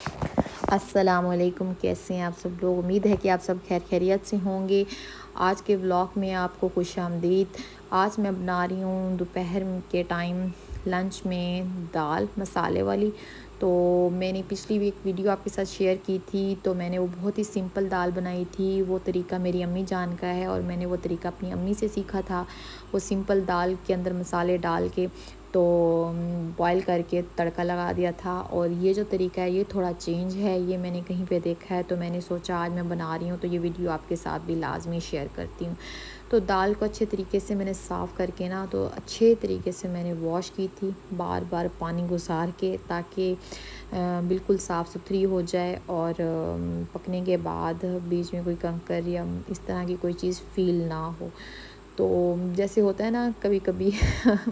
अस्सलामुअलैकुम, कैसे हैं आप सब लोग। उम्मीद है कि आप सब खैर खैरियत से होंगे। आज के व्लॉग में आपको खुशामदीद। आज मैं बना रही हूँ दोपहर के टाइम लंच में दाल मसाले वाली। तो मैंने पिछली भी एक वीडियो आपके साथ शेयर की थी, तो मैंने वो बहुत ही सिंपल दाल बनाई थी। वो तरीका मेरी अम्मी जान का है और मैंने वो तरीका अपनी अम्मी से सीखा था। वो सिंपल दाल के अंदर मसाले डाल के तो बॉईल करके तड़का लगा दिया था। और ये जो तरीका है ये थोड़ा चेंज है, ये मैंने कहीं पे देखा है, तो मैंने सोचा आज मैं बना रही हूँ तो ये वीडियो आपके साथ भी लाजमी शेयर करती हूँ। तो दाल को अच्छे तरीके से मैंने साफ़ करके ना तो अच्छे तरीके से मैंने वॉश की थी, बार बार पानी गुजार के, ताकि बिल्कुल साफ़ सुथरी हो जाए और पकने के बाद बीच में कोई कंकर या इस तरह की कोई चीज़ फ़ील ना हो। तो जैसे होता है ना कभी कभी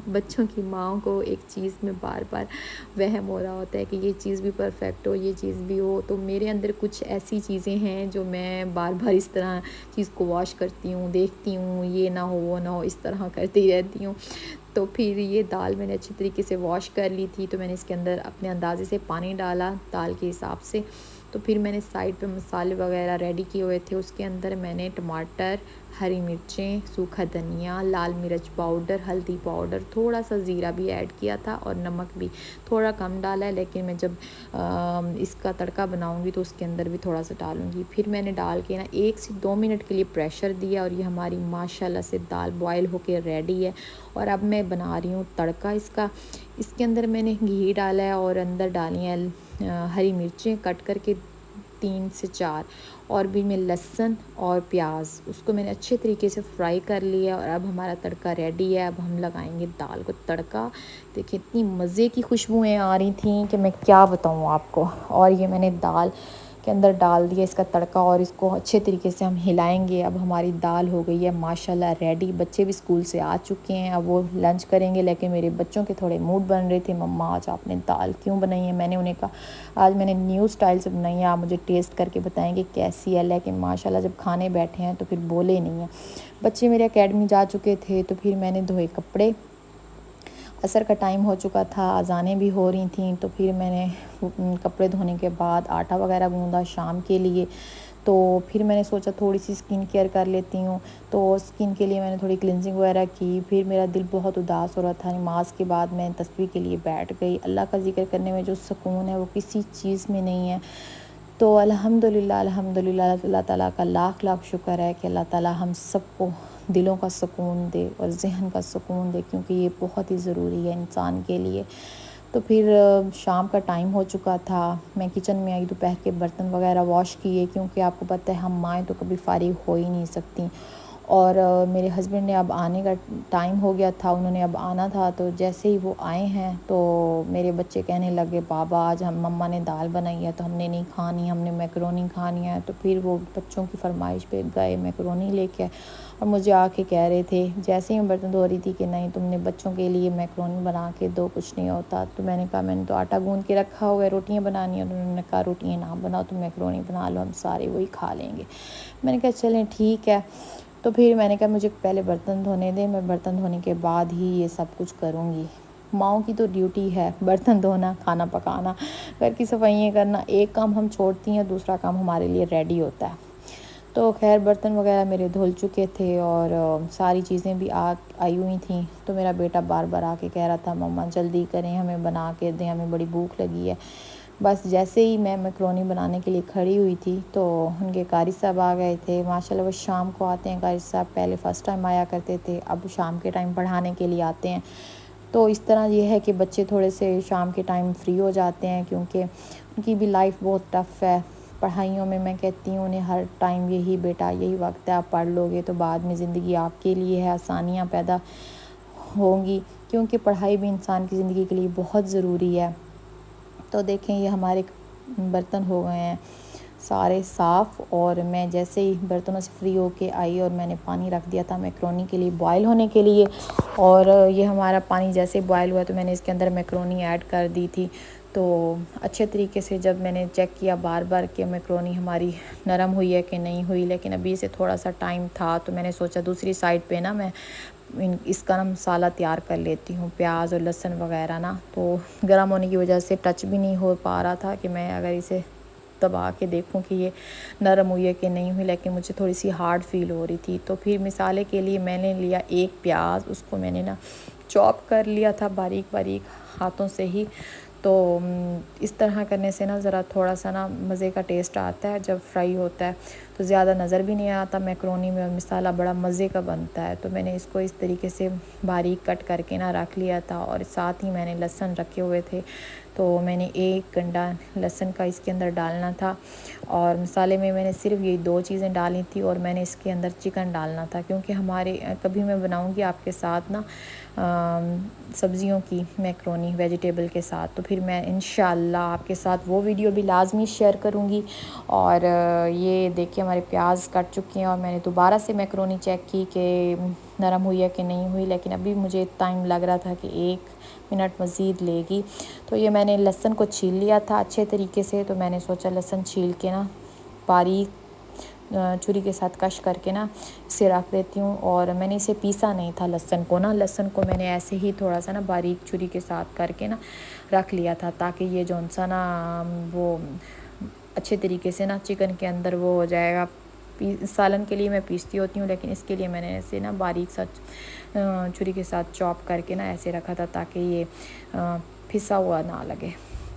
बच्चों की माँओं को एक चीज़ में बार बार वहम हो रहा होता है कि ये चीज़ भी परफेक्ट हो, ये चीज़ भी हो। तो मेरे अंदर कुछ ऐसी चीज़ें हैं जो मैं बार बार इस तरह चीज़ को वॉश करती हूँ, देखती हूँ, ये ना हो वो ना हो, इस तरह करती रहती हूँ। तो फिर ये दाल मैंने अच्छी तरीके से वॉश कर ली थी, तो मैंने इसके अंदर अपने अंदाज़े से पानी डाला दाल के हिसाब से। तो फिर मैंने साइड पे मसाले वगैरह रेडी किए हुए थे, उसके अंदर मैंने टमाटर, हरी मिर्चें, सूखा धनिया, लाल मिर्च पाउडर, हल्दी पाउडर, थोड़ा सा ज़ीरा भी ऐड किया था और नमक भी थोड़ा कम डाला है, लेकिन मैं जब इसका तड़का बनाऊंगी तो उसके अंदर भी थोड़ा सा डालूंगी। फिर मैंने डाल के ना 1 से 2 मिनट के लिए प्रेशर दिया और ये हमारी माशाल्लाह से दाल बॉयल होके रेडी है। और अब मैं बना रही हूँ तड़का इसका। इसके अंदर मैंने घी डाला है और अंदर डाली हैं हरी मिर्चें कट करके 3 से 4, और भी मैं लहसुन और प्याज, उसको मैंने अच्छे तरीके से फ्राई कर लिया। और अब हमारा तड़का रेडी है। अब हम लगाएंगे दाल को तड़का। देखिए इतनी मज़े की खुशबुएं आ रही थी कि मैं क्या बताऊँ आपको। और ये मैंने दाल के अंदर डाल दिया इसका तड़का और इसको अच्छे तरीके से हम हिलाएंगे। अब हमारी दाल हो गई है माशाल्लाह रेडी। बच्चे भी स्कूल से आ चुके हैं, अब वो लंच करेंगे, लेकिन मेरे बच्चों के थोड़े मूड बन रहे थे, मम्मा आज आपने दाल क्यों बनाई है। मैंने उन्हें कहा आज मैंने न्यू स्टाइल से बनाई है, आप मुझे टेस्ट करके बताएंगे कैसी है। लेकिन माशाल्लाह जब खाने बैठे हैं तो फिर बोले नहीं हैं। बच्चे मेरे एकेडमी जा चुके थे, तो फिर मैंने धोए कपड़े, असर का टाइम हो चुका था, अज़ानें भी हो रही थी। तो फिर मैंने कपड़े धोने के बाद आटा वगैरह गूँधा शाम के लिए। तो फिर मैंने सोचा थोड़ी सी स्किन केयर कर लेती हूँ, तो स्किन के लिए मैंने थोड़ी क्लिनजिंग वगैरह की। फिर मेरा दिल बहुत उदास हो रहा था, नमाज के बाद मैं तस्बीह के लिए बैठ गई। अल्लाह का ज़िक्र करने में जो सुकून है वो किसी चीज़ में नहीं है। तो अल्हम्दुलिल्लाह अल्हम्दुलिल्लाह, अल्लाह ताला का लाख लाख शुक्र है कि अल्लाह ताला हम सबको दिलों का सुकून दे और ज़हन का सुकून दे, क्योंकि ये बहुत ही ज़रूरी है इंसान के लिए। तो फिर शाम का टाइम हो चुका था, मैं किचन में आई, दोपहर के बर्तन वगैरह वॉश किए, क्योंकि आपको पता है हम माएँ तो कभी फारिग हो ही नहीं सकती। और मेरे हस्बैंड ने अब आने का टाइम हो गया था, उन्होंने अब आना था। तो जैसे ही वो आए हैं तो मेरे बच्चे कहने लगे बाबा आज हम मम्मा ने दाल बनाई है तो हमने नहीं खानी, हमने मैकरोनी खानी है। तो फिर वो बच्चों की फरमाइश पे गए मैकरोनी लेके, और मुझे आके कह रहे थे जैसे ही मैं बर्तन धो रही थी कि नहीं तुमने बच्चों के लिए मैकरोनी बना के दो, कुछ नहीं होता। तो मैंने कहा मैंने तो आटा गूँध के रखा हुआ है, रोटियाँ बनानी है। उन्होंने कहा रोटियाँ ना बनाओ, तुम मैकरोनी बना लो, हम सारे वही खा लेंगे। मैंने कहा चलें ठीक है। तो फिर मैंने कहा मुझे पहले बर्तन धोने दें, मैं बर्तन धोने के बाद ही ये सब कुछ करूँगी। माँओं की तो ड्यूटी है बर्तन धोना, खाना पकाना, घर की सफाइयाँ करना। एक काम हम छोड़ती हैं, दूसरा काम हमारे लिए रेडी होता है। तो खैर बर्तन वगैरह मेरे धुल चुके थे और सारी चीज़ें भी आई हुई थी। तो मेरा बेटा बार बार आके कह रहा था मम्मा जल्दी करें, हमें बना के दें, हमें बड़ी भूख लगी है। बस जैसे ही मैं मैकरोनी बनाने के लिए खड़ी हुई थी तो उनके कारी साहब आ गए थे। माशाल्लाह वो शाम को आते हैं कारी साहब, पहले फ़र्स्ट टाइम आया करते थे, अब शाम के टाइम पढ़ाने के लिए आते हैं। तो इस तरह ये है कि बच्चे थोड़े से शाम के टाइम फ्री हो जाते हैं, क्योंकि उनकी भी लाइफ बहुत टफ़ है पढ़ाइयों में। मैं कहती हूँ उन्हें हर टाइम यही बेटा यही वक्त है, आप पढ़ लोगे तो बाद में ज़िंदगी आपके लिए है, आसानियाँ पैदा होंगी, क्योंकि पढ़ाई भी इंसान की ज़िंदगी के लिए बहुत ज़रूरी है। तो देखें ये हमारे बर्तन हो गए हैं सारे साफ़, और मैं जैसे ही बर्तनों से फ्री होके आई और मैंने पानी रख दिया था मैकरोनी के लिए बॉयल होने के लिए। और ये हमारा पानी जैसे बॉयल हुआ तो मैंने इसके अंदर मैकरोनी ऐड कर दी थी। तो अच्छे तरीके से जब मैंने चेक किया बार बार कि मैकरोनी हमारी नरम हुई है कि नहीं हुई, लेकिन अभी से थोड़ा सा टाइम था, तो मैंने सोचा दूसरी साइड पे ना मैं इसका ना मसाला तैयार कर लेती हूँ, प्याज और लहसुन वगैरह ना। तो गर्म होने की वजह से टच भी नहीं हो पा रहा था कि मैं अगर इसे दबा के देखूं कि ये नरम हुई है कि नहीं हुई, लेकिन मुझे थोड़ी सी हार्ड फील हो रही थी। तो फिर मसाले के लिए मैंने लिया एक प्याज, उसको मैंने ना चॉप कर लिया था बारीक बारीक हाथों से ही। तो इस तरह करने से ना ज़रा थोड़ा सा ना मज़े का टेस्ट आता है जब फ्राई होता है, तो ज़्यादा नज़र भी नहीं आता मैक्रोनी में, और मसाला बड़ा मज़े का बनता है। तो मैंने इसको इस तरीके से बारीक कट करके ना रख लिया था, और साथ ही मैंने लहसुन रखे हुए थे, तो मैंने एक गंडा लहसुन का इसके अंदर डालना था। और मसाले में मैंने सिर्फ ये दो चीज़ें डाली थी, और मैंने इसके अंदर चिकन डालना था, क्योंकि हमारे कभी मैं बनाऊंगी आपके साथ ना सब्ज़ियों की मैक्रोनी वेजिटेबल के साथ, तो फिर मैं इंशाल्लाह आपके साथ वो वीडियो भी लाजमी शेयर करूँगी। और ये देखिए हमारे प्याज कट चुके हैं, और मैंने दोबारा से मैक्रोनी चेक की कि नरम हुई है कि नहीं हुई, लेकिन अभी मुझे टाइम लग रहा था कि 1 मिनट मज़ीद लेगी। तो ये मैंने लहसुन को छील लिया था अच्छे तरीके से, तो मैंने सोचा लहसुन छील के ना बारीक छुरी के साथ कश करके ना इसे रख देती हूँ। और मैंने इसे पीसा नहीं था लहसुन को ना, लहसुन को मैंने ऐसे ही थोड़ा सा ना बारीक छुरी के साथ करके ना रख लिया था, ताकि ये जौन सा ना वो अच्छे तरीके से ना चिकन के अंदर वो हो जाएगा। सालन के लिए मैं पीसती होती हूँ, लेकिन इसके लिए मैंने ऐसे ना बारीक सा छुरी के साथ चॉप करके ना ऐसे रखा था, ताकि ये फिसा हुआ ना लगे।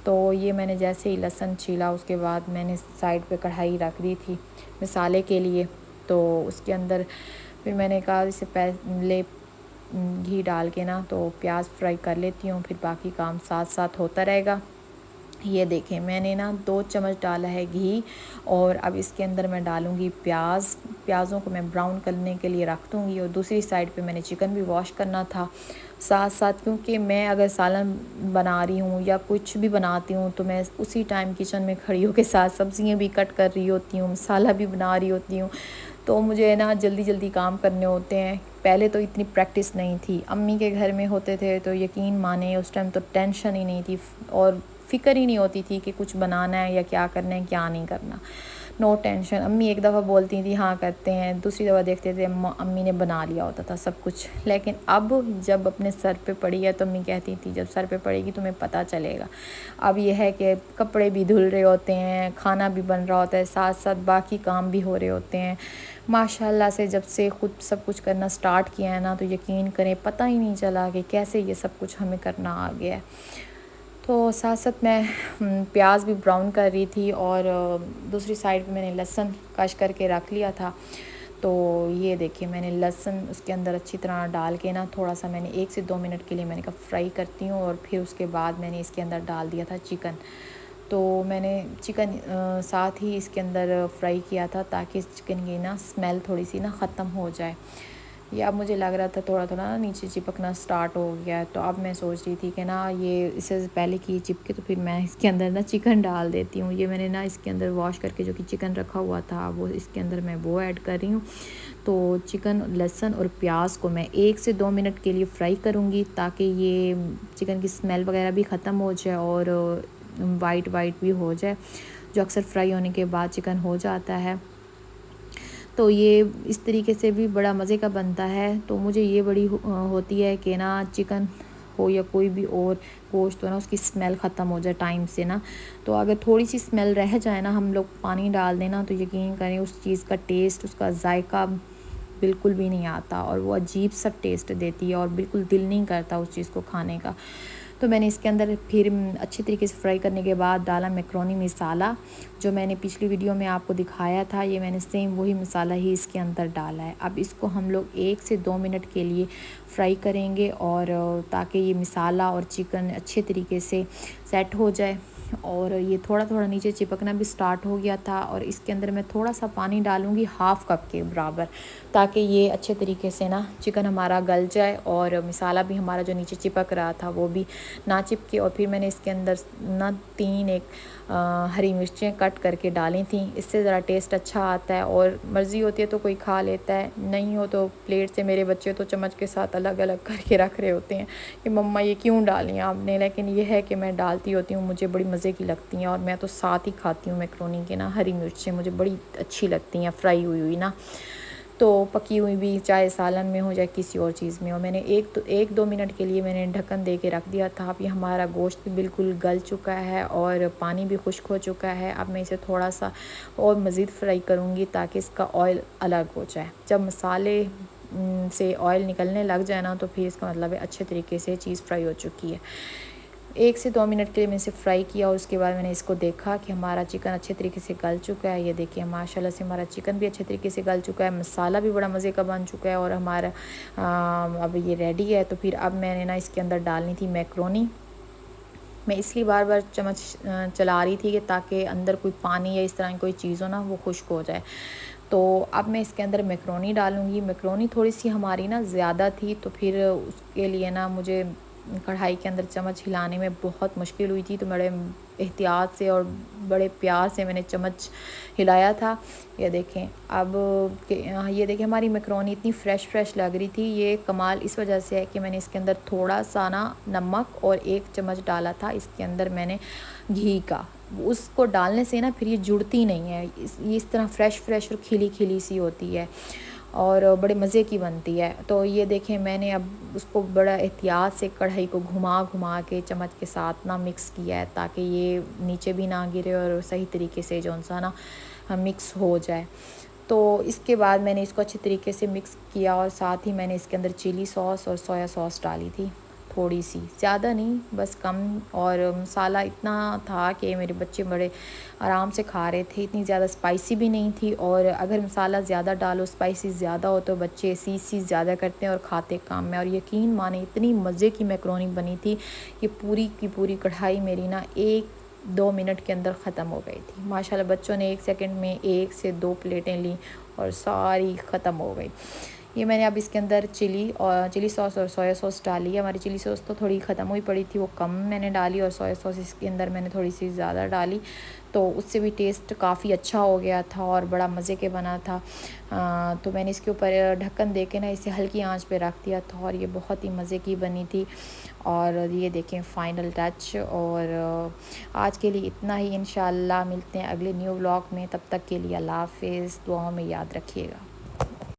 तो ये मैंने जैसे ही लहसुन छीला, उसके बाद मैंने साइड पे कढ़ाई रख दी थी मसाले के लिए। तो उसके अंदर फिर मैंने कहा इसे पहले घी डाल के ना तो प्याज फ्राई कर लेती हूँ, फिर बाकी काम साथ साथ होता रहेगा। ये देखें मैंने ना 2 चम्मच डाला है घी, और अब इसके अंदर मैं डालूँगी प्याज़ों को मैं ब्राउन करने के लिए रख दूँगी। और दूसरी साइड पे मैंने चिकन भी वॉश करना था साथ साथ, क्योंकि मैं अगर सालन बना रही हूँ या कुछ भी बनाती हूँ तो मैं उसी टाइम किचन में खड़ी होकर साथ सब्ज़ियाँ भी कट कर रही होती हूँ, मसाला भी बना रही होती हूँ। तो मुझे ना जल्दी जल्दी काम करने होते हैं। पहले तो इतनी प्रैक्टिस नहीं थी, अम्मी के घर में होते थे तो यकीन माने उस टाइम तो टेंशन ही नहीं थी, और फ़िक्र ही नहीं होती थी कि कुछ बनाना है या क्या करना है क्या नहीं करना, नो टेंशन। अम्मी एक दफ़ा बोलती थी हाँ करते हैं, दूसरी दफ़ा देखते थे अम्मी ने बना लिया होता था सब कुछ। लेकिन अब जब अपने सर पे पड़ी है तो अम्मी कहती थी जब सर पे पड़ेगी तुम्हें पता चलेगा। अब यह है कि कपड़े भी धुल रहे होते हैं, खाना भी बन रहा होता है, साथ साथ बाकी काम भी हो रहे होते हैं। माशाल्लाह से जब से ख़ुद सब कुछ करना स्टार्ट किया है ना, तो यकीन करें पता ही नहीं चला कि कैसे ये सब कुछ हमें करना आ गया है। तो साथ साथ मैं प्याज भी ब्राउन कर रही थी, और दूसरी साइड पे मैंने लहसुन कश करके रख लिया था। तो ये देखिए मैंने लहसुन उसके अंदर अच्छी तरह डाल के ना थोड़ा सा मैंने 1 से 2 मिनट के लिए मैंने कहा फ्राई करती हूँ, और फिर उसके बाद मैंने इसके अंदर डाल दिया था चिकन। तो मैंने चिकन साथ ही इसके अंदर फ्राई किया था, ताकि चिकन की ना स्मेल थोड़ी सी ना ख़त्म हो जाए। ये अब मुझे लग रहा था थोड़ा थोड़ा ना नीचे चिपकना स्टार्ट हो गया है, तो अब मैं सोच रही थी कि ना ये इससे पहले कि ये चिपके तो फिर मैं इसके अंदर ना चिकन डाल देती हूँ। ये मैंने ना इसके अंदर वॉश करके जो कि चिकन रखा हुआ था वो इसके अंदर मैं वो ऐड कर रही हूँ। तो चिकन लहसुन और प्याज को मैं 1 से 2 मिनट के लिए फ्राई करूँगी, ताकि ये चिकन की स्मेल वगैरह भी ख़त्म हो जाए और वाइट भी हो जाए, जो अक्सर फ्राई होने के बाद चिकन हो जाता है। तो ये इस तरीके से भी बड़ा मज़े का बनता है। तो मुझे ये बड़ी होती है कि ना चिकन हो या कोई भी और गोश्त हो ना, उसकी स्मेल ख़त्म हो जाए टाइम से ना। तो अगर थोड़ी सी स्मेल रह जाए ना, हम लोग पानी डाल देना, तो यकीन करें उस चीज़ का टेस्ट, उसका जायका बिल्कुल भी नहीं आता, और वो अजीब सा टेस्ट देती है, और बिल्कुल दिल नहीं करता उस चीज़ को खाने का। तो मैंने इसके अंदर फिर अच्छी तरीके से फ्राई करने के बाद डाला मैक्रोनी मसाला, जो मैंने पिछली वीडियो में आपको दिखाया था। ये मैंने सेम वही मसाला ही इसके अंदर डाला है। अब इसको हम लोग 1 से 2 मिनट के लिए फ्राई करेंगे, और ताकि ये मसाला और चिकन अच्छे तरीके से सेट हो जाए। और ये थोड़ा थोड़ा नीचे चिपकना भी स्टार्ट हो गया था, और इसके अंदर मैं थोड़ा सा पानी डालूँगी 1/2 कप के बराबर, ताकि ये अच्छे तरीके से ना चिकन हमारा गल जाए, और मसाला भी हमारा जो नीचे चिपक रहा था वो भी ना चिपके। और फिर मैंने इसके अंदर ना 3 हरी मिर्चें कट करके डाली थी, इससे ज़रा टेस्ट अच्छा आता है। और मर्ज़ी होती है तो कोई खा लेता है, नहीं हो तो प्लेट से, मेरे बच्चे तो चम्मच के साथ अलग अलग करके रख रहे होते हैं कि मम्मा ये क्यों डाली आपने। लेकिन ये है कि मैं डालती होती हूँ, मुझे बड़ी मज़े की लगती हैं, और मैं तो साथ ही खाती हूँ मैक्रोनी के ना हरी मिर्चें मुझे बड़ी अच्छी लगती हैं फ्राई हुई ना। तो पकी हुई भी, चाहे सालन में हो, चाहे किसी और चीज़ में हो। मैंने एक दो मिनट के लिए मैंने ढक्कन दे के रख दिया था। अब ये हमारा गोश्त भी बिल्कुल गल चुका है और पानी भी खुश्क हो चुका है। अब मैं इसे थोड़ा सा और मज़ीद फ्राई करूँगी ताकि इसका ऑयल अलग हो जाए। जब मसाले से ऑयल निकलने लग जाए ना, तो फिर इसका मतलब है अच्छे तरीके से चीज़ फ्राई हो चुकी है। 1 से 2 मिनट के लिए मैंने इसे फ्राई किया और उसके बाद मैंने इसको देखा कि हमारा चिकन अच्छे तरीके से गल चुका है। ये देखिए माशाल्लाह से हमारा चिकन भी अच्छे तरीके से गल चुका है, मसाला भी बड़ा मज़े का बन चुका है और हमारा अब ये रेडी है। तो फिर अब मैंने ना इसके अंदर डालनी थी मैक्रोनी। मैं इसलिए बार बार चम्मच चला रही थी कि ताकि अंदर कोई पानी या इस तरह की कोई चीज़ हो ना, वो खुश्क हो जाए। तो अब मैं इसके अंदर मैक्रोनी डालूँगी। मैक्रोनी थोड़ी सी हमारी ना ज़्यादा थी, तो फिर उसके लिए ना मुझे कढ़ाई के अंदर चम्मच हिलाने में बहुत मुश्किल हुई थी। तो बड़े एहतियात से और बड़े प्यार से मैंने चम्मच हिलाया था। ये देखें अब ये देखें हमारी मैक्रोनी इतनी फ़्रेश लग रही थी। ये कमाल इस वजह से है कि मैंने इसके अंदर थोड़ा सा ना नमक और 1 चम्मच डाला था इसके अंदर मैंने घी का। उसको डालने से ना फिर ये जुड़ती नहीं है, ये इस तरह फ़्रेश और खिली सी होती है और बड़े मज़े की बनती है। तो ये देखें मैंने अब उसको बड़ा एहतियात से कढ़ाई को घुमा के चम्मच के साथ ना मिक्स किया है ताकि ये नीचे भी ना गिरे और सही तरीके से जो सा ना मिक्स हो जाए। तो इसके बाद मैंने इसको अच्छे तरीके से मिक्स किया और साथ ही मैंने इसके अंदर चिली सॉस और सोया सॉस डाली थी, थोड़ी सी, ज़्यादा नहीं, बस कम। और मसाला इतना था कि मेरे बच्चे बड़े आराम से खा रहे थे। इतनी ज़्यादा स्पाइसी भी नहीं थी, और अगर मसाला ज़्यादा डालो, स्पाइसी ज़्यादा हो, तो बच्चे सीज ज़्यादा करते हैं और खाते कम में। और यकीन माने इतनी मज़े की मैक्रोनी बनी थी। ये पूरी की पूरी कढ़ाई मेरी ना 1-2 मिनट के अंदर ख़त्म हो गई थी। माशाल्लाह बच्चों ने 1 सेकंड में 1 से 2 प्लेटें ली और सारी ख़त्म हो गई। ये मैंने अब इसके अंदर चिली सॉस और सोया सॉस डाली है। हमारी चिली सॉस तो थोड़ी ख़त्म हुई पड़ी थी, वो कम मैंने डाली, और सोया सॉस इसके अंदर मैंने थोड़ी सी ज़्यादा डाली, तो उससे भी टेस्ट काफ़ी अच्छा हो गया था और बड़ा मज़े के बना था। तो मैंने इसके ऊपर ढक्कन दे के ना इसे हल्की आंच पे रख दिया था और ये बहुत ही मज़े की बनी थी। और ये देखें फ़ाइनल टच। और आज के लिए इतना ही। इंशाल्लाह मिलते हैं अगले न्यू व्लॉग में। तब तक के लिए अल्लाह हाफ़िज़। दुआओं में याद रखिएगा।